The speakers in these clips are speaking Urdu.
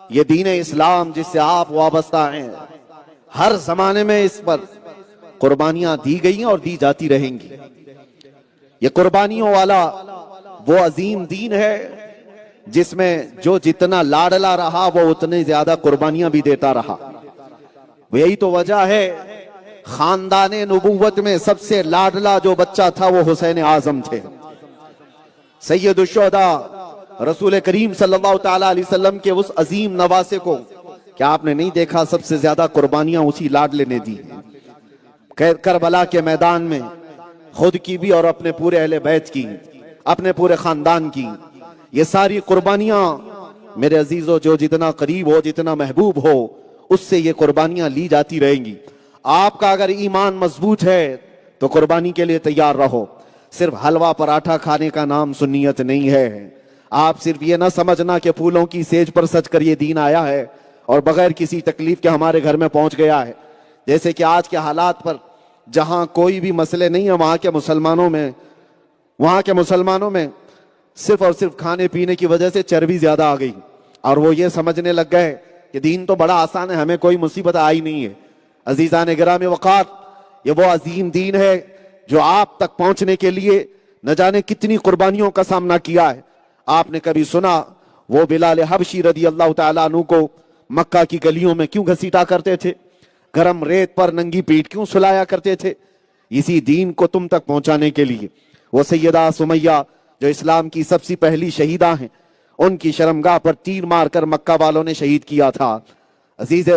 یہ دین اسلام جس سے آپ وابستہ ہیں، ہر زمانے میں اس پر قربانیاں دی گئی ہیں اور دی جاتی رہیں گی۔ یہ قربانیوں والا وہ عظیم دین ہے جس میں جو جتنا لاڈلا رہا وہ اتنے زیادہ قربانیاں بھی دیتا رہا۔ یہی تو وجہ ہے خاندان نبوت میں سب سے لاڈلا جو بچہ تھا وہ حسین اعظم تھے، سید الشہداء رسول کریم صلی اللہ تعالی علیہ وسلم کے اس عظیم نواسے کو کیا آپ نے نہیں دیکھا؟ سب سے زیادہ قربانیاں اسی لاڈلے نے دی ہیں۔ کربلا کے میدان میں خود کی بھی اور اپنے پورے اہل بیت کی، اپنے پورے خاندان کی، یہ ساری قربانیاں میرے عزیزو جو جتنا قریب ہو، جتنا محبوب ہو، اس سے یہ قربانیاں لی جاتی رہیں گی۔ آپ کا اگر ایمان مضبوط ہے تو قربانی کے لیے تیار رہو۔ صرف حلوہ پراٹھا کھانے کا نام سنیت نہیں ہے۔ آپ صرف یہ نہ سمجھنا کہ پھولوں کی سیج پر سج کر یہ دین آیا ہے اور بغیر کسی تکلیف کے ہمارے گھر میں پہنچ گیا ہے۔ جیسے کہ آج کے حالات پر جہاں کوئی بھی مسئلے نہیں ہے، وہاں کے مسلمانوں میں صرف اور صرف کھانے پینے کی وجہ سے چربی زیادہ آ گئی، اور وہ یہ سمجھنے لگ گئے کہ دین تو بڑا آسان ہے، ہمیں کوئی مصیبت آئی نہیں ہے۔ عزیزان گرامی وقار، یہ وہ عظیم دین ہے جو آپ تک پہنچنے کے لیے نہ جانے کتنی قربانیوں کا سامنا کیا ہے۔ آپ نے کبھی سنا وہ بلال حبشی رضی اللہ تعالیٰ عنہ کو مکہ کی گلیوں میں کیوں گھسیٹا کرتے تھے؟ گرم ریت پر ننگی پیٹھ کیوں سلایا کرتے تھے؟ اسی دین کو تم تک پہنچانے کے لیے۔ وہ سیدہ سمیہ جو اسلام کی سب سے پہلی شہیدہ ہیں، ان کی شرمگاہ پر تیر مار کر مکہ والوں نے شہید کیا تھا۔ عزیز،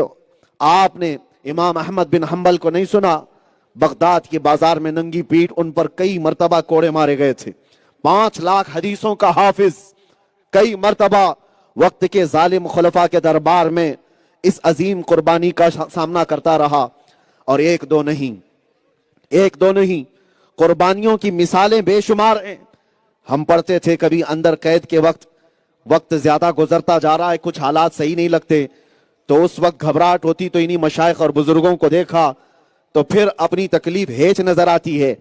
آپ نے امام احمد بن حنبل کو نہیں سنا؟ بغداد کے بازار میں ننگی پیٹھ ان پر کئی مرتبہ کوڑے مارے گئے تھے۔ 5 لاکھ حدیثوں کا حافظ کئی مرتبہ وقت کے ظالم خلفاء کے دربار میں اس عظیم قربانی کا سامنا کرتا رہا، اور ایک دو نہیں قربانیوں کی مثالیں بے شمار ہیں۔ ہم پڑھتے تھے کبھی اندر قید کے وقت زیادہ گزرتا جا رہا ہے، کچھ حالات صحیح نہیں لگتے، تو اس وقت گھبراہٹ ہوتی تو انہی مشائخ اور بزرگوں کو دیکھا تو پھر اپنی تکلیف ہیچ نظر آتی ہے۔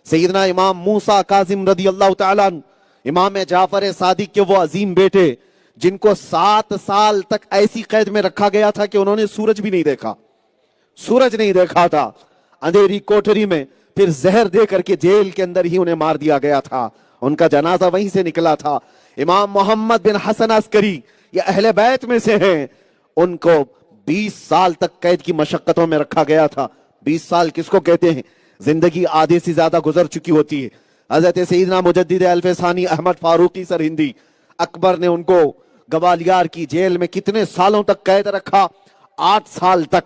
سیدنا امام موسیٰ کاظم رضی اللہ تعالیٰ عنہ، امام جعفر صادق کے وہ عظیم بیٹے جن کو 7 سال تک ایسی قید میں رکھا گیا تھا کہ انہوں نے سورج بھی نہیں دیکھا تھا، اندھیری کوٹری میں، پھر زہر دے کر کے جیل کے اندر ہی انہیں مار دیا گیا تھا، ان کا جنازہ وہیں سے نکلا تھا۔ امام محمد بن حسن عسکری یہ اہل بیت میں سے ہیں، ان کو 20 سال تک قید کی مشقتوں میں رکھا گیا تھا۔ 20 سال کس کو کہتے ہیں؟ زندگی آدھے سے زیادہ گزر چکی ہوتی ہے۔ حضرت سیدنا مجدد الف ثانی احمد فاروقی سرہندی اکبر نے ان کو گوالیار کی جیل میں کتنے سالوں تک قید رکھا؟ 8 سال تک۔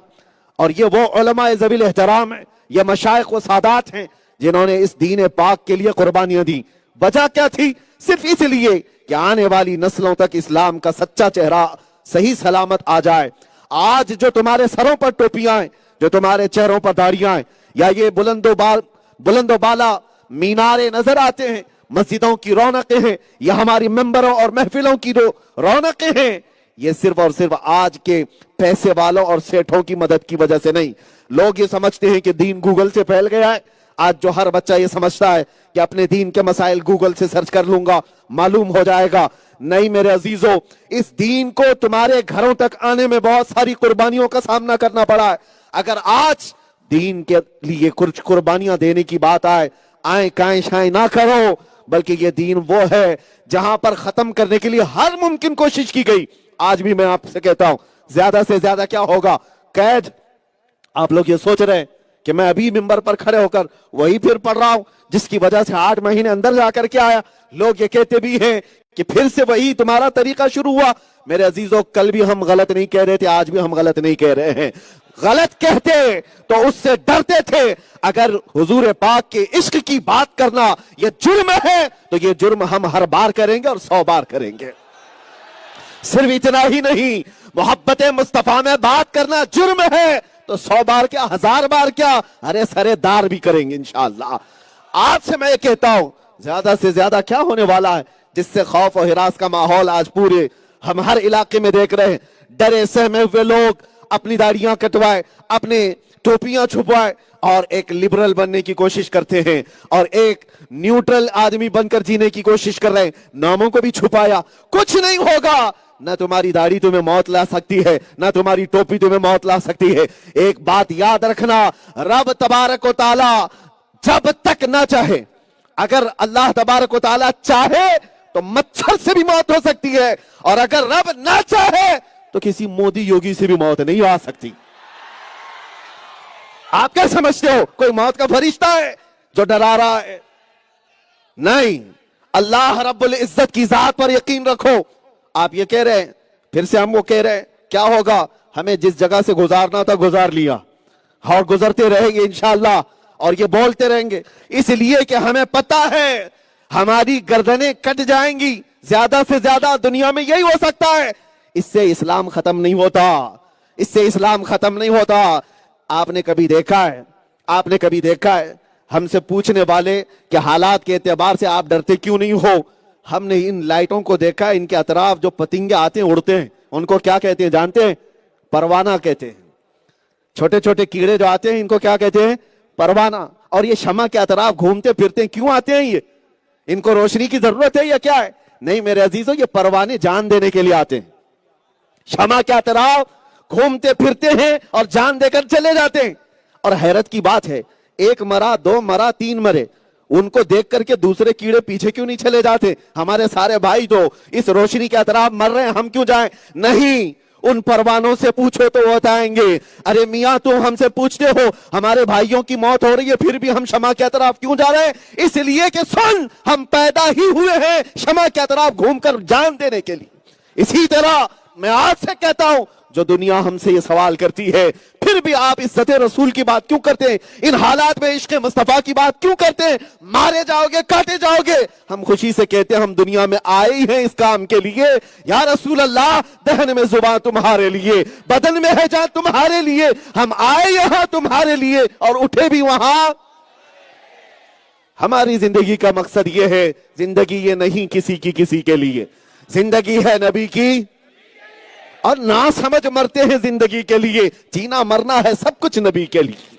اور یہ وہ علماء ذوی الاحترام ہیں، یہ مشائخ و سادات ہیں جنہوں نے اس دین پاک کے لیے قربانیاں دی۔ وجہ کیا تھی؟ صرف اس لیے کہ آنے والی نسلوں تک اسلام کا سچا چہرہ صحیح سلامت آ جائے۔ آج جو تمہارے سروں پر ٹوپیاں ہیں، جو تمہارے چہروں پر داڑیاں ہیں، یا یہ بلند و بالا مینارے نظر آتے ہیں، مسجدوں کی رونقیں ہیں، یا ہماری ممبروں اور محفلوں کی جو رونقیں ہیں، یہ صرف اور صرف آج کے پیسے والوں اور سیٹھوں کی مدد کی وجہ سے نہیں۔ لوگ یہ سمجھتے ہیں کہ دین گوگل سے پھیل گیا ہے۔ آج جو ہر بچہ یہ سمجھتا ہے کہ اپنے دین کے مسائل گوگل سے سرچ کر لوں گا معلوم ہو جائے گا۔ نہیں میرے عزیزو، اس دین کو تمہارے گھروں تک آنے میں بہت ساری قربانیوں کا سامنا کرنا پڑا ہے۔ اگر آج دین کے لیے کچھ قربانیاں دینے کی بات آئیں کائیں شائیں نہ کرو، بلکہ یہ دین وہ ہے جہاں پر ختم کرنے کے لیے ہر ممکن کوشش کی گئی۔ آج بھی میں آپ سے کہتا ہوں، زیادہ سے زیادہ کیا ہوگا؟ قید۔ آپ لوگ یہ سوچ رہے ہیں کہ میں ابھی ممبر پر کھڑے ہو کر وہی پھر پڑھ رہا ہوں جس کی وجہ سے 8 مہینے اندر جا کر کے آیا۔ لوگ یہ کہتے بھی ہیں کہ پھر سے وہی تمہارا طریقہ شروع ہوا۔ میرے عزیزو، کل بھی ہم غلط نہیں کہہ رہے تھے، آج بھی ہم غلط نہیں کہہ رہے ہیں۔ غلط کہتے تو اس سے ڈرتے تھے۔ اگر حضور پاک کے عشق کی بات کرنا یہ جرم ہے تو یہ جرم ہم ہر بار کریں گے اور 100 بار کریں گے۔ صرف اتنا ہی نہیں، محبت مصطفیٰ میں بات کرنا جرم ہے تو 100 بار کیا، 1000 بار کیا، ارے سرے دار بھی کریں گے انشاءاللہ۔ آج سے میں یہ کہتا ہوں، زیادہ سے زیادہ کیا ہونے والا ہے جس سے خوف و ہراس کا ماحول آج پورے ہم ہر علاقے میں دیکھ رہے ہیں۔ ڈرے سہمے ہوئے لوگ اپنی داڑیاں کٹوائے، اپنے ٹوپیاں چھپوائے اور ایک لبرل بننے کی کوشش کرتے ہیں، اور ایک نیوٹرل آدمی بن کر جینے کی کوشش کر رہے ہیں۔ ناموں کو بھی چھپایا۔ کچھ نہیں ہوگا نہ تمہاری داڑھی تمہیں موت لا سکتی ہے، نہ تمہاری ٹوپی تمہیں موت لا سکتی ہے۔ ایک بات یاد رکھنا، رب تبارک و تعالی جب تک نہ چاہے، اگر اللہ تبارک و تعالی چاہے تو مچھر سے بھی موت ہو سکتی ہے، اور اگر رب نہ چاہے تو کسی مودی یوگی سے بھی موت نہیں آ سکتی۔ آپ کیا سمجھتے ہو کوئی موت کا فرشتہ ہے جو ڈرا رہا ہے؟ نہیں، اللہ رب العزت کی ذات پر یقین رکھو۔ آپ یہ کہہ رہے ہیں، پھر سے ہم وہ کہہ رہے ہیں، کیا ہوگا؟ ہمیں جس جگہ سے گزارنا تھا گزار لیا، اور گزرتے رہیں گے انشاءاللہ، اور یہ بولتے رہیں گے، اس لیے کہ ہمیں پتہ ہے ہماری گردنیں کٹ جائیں گی، زیادہ سے زیادہ دنیا میں یہی ہو سکتا ہے۔ اس سے اسلام ختم نہیں ہوتا، اس سے اسلام ختم نہیں ہوتا۔ آپ نے کبھی دیکھا ہے ہم سے پوچھنے والے کہ حالات کے اعتبار سے آپ ڈرتے کیوں نہیں ہو؟ ہم نے ان لائٹوں کو دیکھا، ان کے اطراف جو پتنگے آتے ہیں اڑتے ہیں، ان کو کیا کہتے ہیں جانتے ہیں؟ پروانہ کہتے ہیں۔ چھوٹے چھوٹے کیڑے جو آتے ہیں ان کو کیا کہتے ہیں؟ پروانہ۔ اور یہ شمع کے اطراف گھومتے پھرتے ہیں، کیوں آتے ہیں یہ؟ ان کو روشنی کی ضرورت ہے یا کیا ہے؟ نہیں میرے عزیزوں، یہ پروانے جان دینے کے لیے آتے ہیں، شمع کے اطراف گھومتے پھرتے ہیں اور جان دے کر چلے جاتے ہیں۔ اور حیرت کی بات ہے، ایک مرا، دو مرا، تین مرے، ان کو دیکھ کر کے دوسرے کیڑے پیچھے کیوں نہیں چلے جاتے؟ ہمارے سارے بھائی تو اس روشنی کے اطراف مر رہے ہیں، ہم کیوں جائیں؟ نہیں، ان پروانوں سے پوچھو تو وہ بتائیں گے، ارے میاں تم ہم سے پوچھتے ہو ہمارے بھائیوں کی موت ہو رہی ہے پھر بھی ہم شمع کے اطراف کیوں جا رہے ہیں؟ اس لیے کہ سن، ہم پیدا ہی ہوئے ہیں شمع کے اطراف گھوم کر جان دینے کے لیے۔ اسی طرح میں آج سے کہتا ہوں، جو دنیا ہم سے یہ سوال کرتی ہے پھر بھی آپ عزت رسول کی بات کیوں کرتے ہیں؟ ان حالات میں عشق مصطفیٰ کی بات کیوں کرتے ہیں؟ مارے جاؤ گے، کاٹے جاؤ گے، ہم خوشی سے کہتے ہیں ہم دنیا میں آئے ہی ہیں اس کام کے لیے۔ یا رسول اللہ، دہن میں زبان تمہارے لیے، بدن میں ہے جان تمہارے لیے، ہم آئے یہاں تمہارے لیے اور اٹھے بھی وہاں۔ ہماری زندگی کا مقصد یہ ہے، زندگی یہ نہیں کسی کے لیے، زندگی ہے نبی کی، اور نہ سمجھ مرتے ہیں زندگی کے لیے، جینا مرنا ہے سب کچھ نبی کے لیے۔